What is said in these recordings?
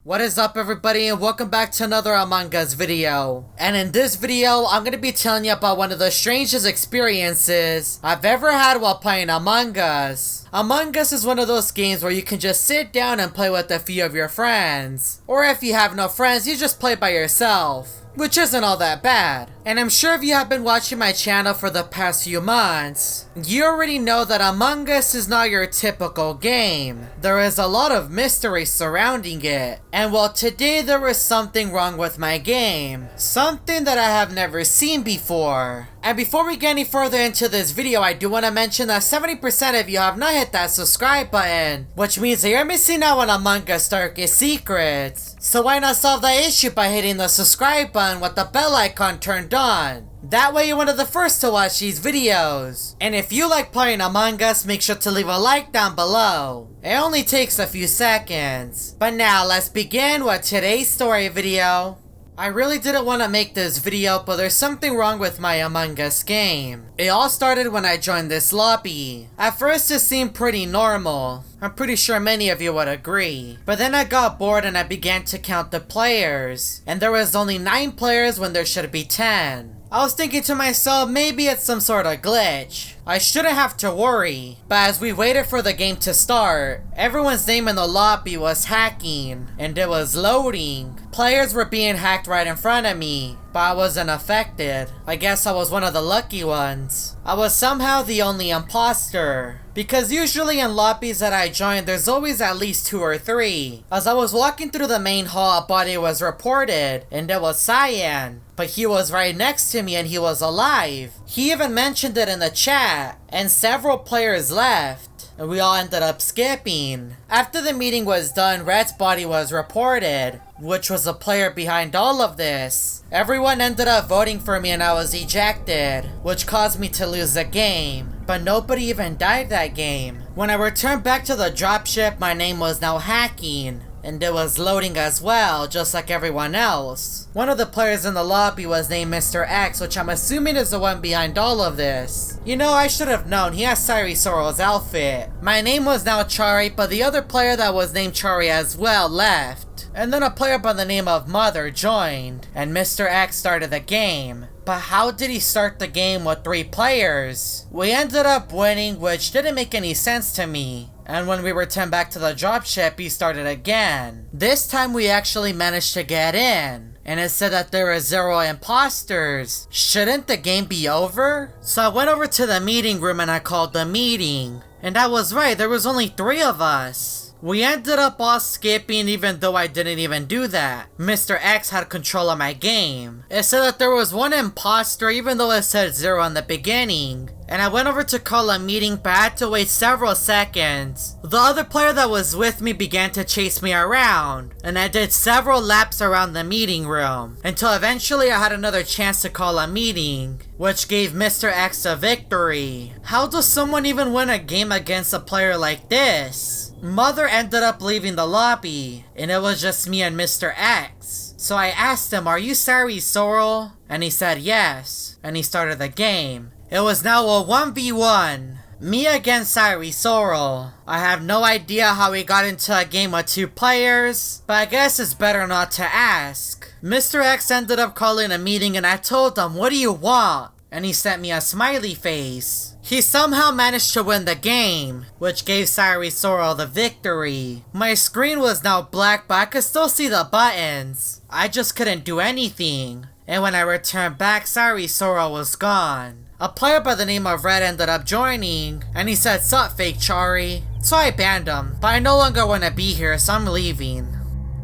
What is up everybody and welcome back to another Among Us video. And in this video, I'm going to be telling you about one of the strangest experiences I've ever had while playing Among Us. Among Us is one of those games where you can just sit down and play with a few of your friends. Or if you have no friends, you just play by yourself, which isn't all that bad. And I'm sure if you have been watching my channel for the past few months, you already know that Among Us is not your typical game. There is a lot of mystery surrounding it. And well, today there was something wrong with my game. Something that I have never seen before. And before we get any further into this video, I do want to mention that 70% of you have not hit that subscribe button, which means that you're missing out on Among Us darkest secrets. So why not solve that issue by hitting the subscribe button with the bell icon turned on? That way you're one of the first to watch these videos. And if you like playing Among Us, make sure to leave a like down below. It only takes a few seconds. But now let's begin with today's story video. I really didn't want to make this video, but there's something wrong with my Among Us game. It all started when I joined this lobby. At first it seemed pretty normal. I'm pretty sure many of you would agree. But then I got bored and I began to count the players. And there was only 9 players when there should be 10. I was thinking to myself, maybe it's some sort of glitch. I shouldn't have to worry. But as we waited for the game to start, everyone's name in the lobby was hacking, and it was loading. Players were being hacked right in front of me, but I wasn't affected. I guess I was one of the lucky ones. I was somehow the only imposter. Because usually in lobbies that I joined, there's always at least 2 or 3. As I was walking through the main hall, a body was reported, and it was Cyan. But he was right next to me and he was alive. He even mentioned it in the chat, and several players left, and we all ended up skipping. After the meeting was done, Red's body was reported, which was the player behind all of this. Everyone ended up voting for me and I was ejected, which caused me to lose the game. But nobody even died that game. When I returned back to the dropship, my name was now hacking. And it was loading as well, just like everyone else. One of the players in the lobby was named Mr. X, which I'm assuming is the one behind all of this. You know, I should have known, he has Sairi Sorrel's outfit. My name was now Chari, but the other player that was named Chari as well left. And then a player by the name of Mother joined, and Mr. X started the game. But how did he start the game with 3 players? We ended up winning, which didn't make any sense to me. And when we returned back to the dropship, he started again. This time we actually managed to get in. And it said that there were 0 imposters. Shouldn't the game be over? So I went over to the meeting room and I called the meeting. And I was right, there was only 3 of us. We ended up all skipping even though I didn't even do that. Mr. X had control of my game. It said that there was 1 imposter even though it said 0 in the beginning. And I went over to call a meeting but I had to wait several seconds. The other player that was with me began to chase me around. And I did several laps around the meeting room. Until eventually I had another chance to call a meeting, which gave Mr. X a victory. How does someone even win a game against a player like this? Mother ended up leaving the lobby, and it was just me and Mr. X. So I asked him, "Are you Sairi Sorrel?" And he said yes, and he started the game. It was now a 1v1. Me against Sairi Sorrel. I have no idea how we got into a game with 2 players, but I guess it's better not to ask. Mr. X ended up calling a meeting and I told him, "What do you want?" And he sent me a smiley face. He somehow managed to win the game, which gave Sairi Sorrel the victory. My screen was now black, but I could still see the buttons. I just couldn't do anything. And when I returned back, Sairi Sorrel was gone. A player by the name of Red ended up joining, and he said, "Sup, fake Chari." So I banned him, but I no longer want to be here, so I'm leaving.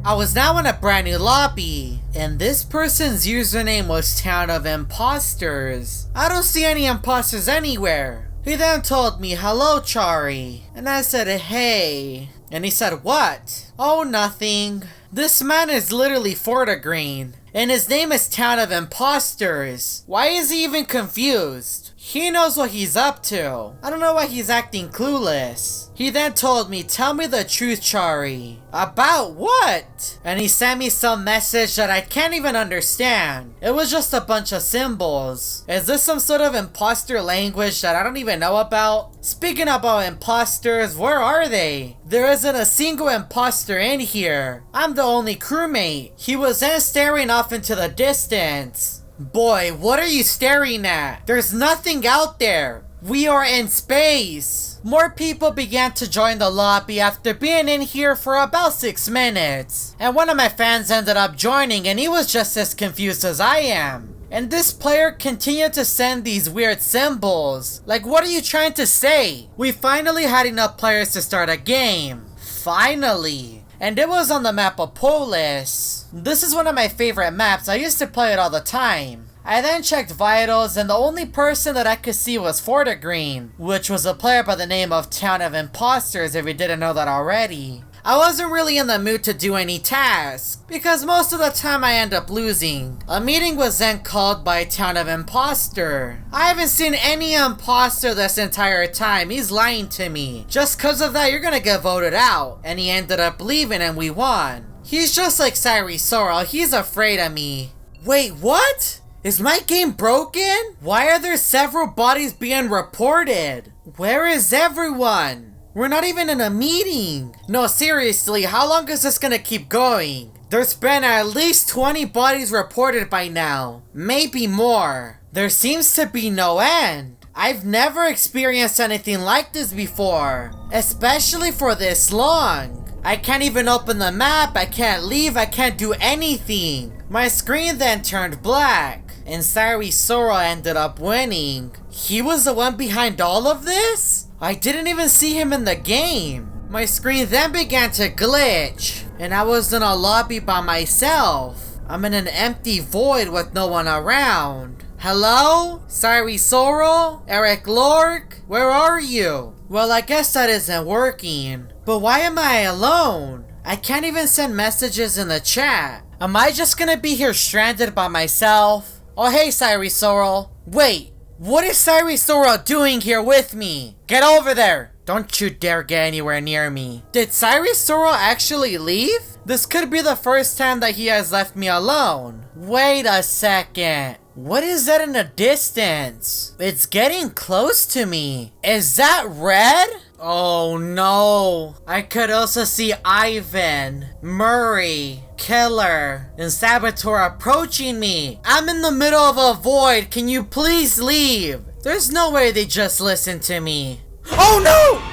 I was now in a brand new lobby, and this person's username was Town of Impostors. I don't see any imposters anywhere. He then told me, "Hello, Chari." And I said, "Hey." And he said, "What?" "Oh, nothing." This man is literally Fortigreen, and his name is Town of Impostors. Why is he even confused? He knows what he's up to. I don't know why he's acting clueless. He then told me, "Tell me the truth, Chari." About what? And he sent me some message that I can't even understand. It was just a bunch of symbols. Is this some sort of imposter language that I don't even know about? Speaking about imposters, where are they? There isn't a single imposter in here. I'm the only crewmate. He was then staring off into the distance. Boy, what are you staring at? There's nothing out there. We are in space. More people began to join the lobby after being in here for about 6 minutes. And one of my fans ended up joining and he was just as confused as I am. And this player continued to send these weird symbols. Like, what are you trying to say? We finally had enough players to start a game. Finally. And it was on the map of Polis. This is one of my favorite maps. I used to play it all the time. I then checked vitals and the only person that I could see was Fortigreen, which was a player by the name of Town of Impostors if you didn't know that already. I wasn't really in the mood to do any tasks, because most of the time I end up losing. A meeting was then called by Town of Impostor. I haven't seen any imposter this entire time, he's lying to me. Just cause of that, you're gonna get voted out. And he ended up leaving and we won. He's just like Saboteur, he's afraid of me. Wait, what? Is my game broken? Why are there several bodies being reported? Where is everyone? We're not even in a meeting. No, seriously, how long is this gonna keep going? There's been at least 20 bodies reported by now. Maybe more. There seems to be no end. I've never experienced anything like this before. Especially for this long. I can't even open the map, I can't leave, I can't do anything. My screen then turned black. And Saboteur ended up winning. He was the one behind all of this? I didn't even see him in the game. My screen then began to glitch. And I was in a lobby by myself. I'm in an empty void with no one around. Hello? Saboteur? Eric Lork? Where are you? Well, I guess that isn't working. But why am I alone? I can't even send messages in the chat. Am I just gonna be here stranded by myself? Oh hey Saboteur. Wait, what is Saboteur doing here with me? Get over there! Don't you dare get anywhere near me. Did Saboteur actually leave? This could be the first time that he has left me alone. Wait a second. What is that in the distance? It's getting close to me. Is that red? Oh no. I could also see Ivan, Murray, Killer, and Saboteur approaching me. I'm in the middle of a void. Can you please leave? There's no way they just listened to me. Oh no!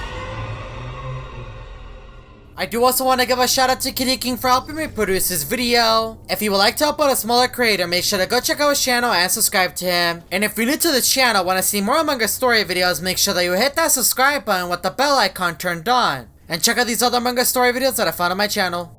I do also want to give a shout out to Kitty King for helping me produce this video. If you would like to help out a smaller creator, make sure to go check out his channel and subscribe to him. And if you're new to the channel, want to see more Among Us story videos, make sure that you hit that subscribe button with the bell icon turned on. And check out these other Among Us story videos that I found on my channel.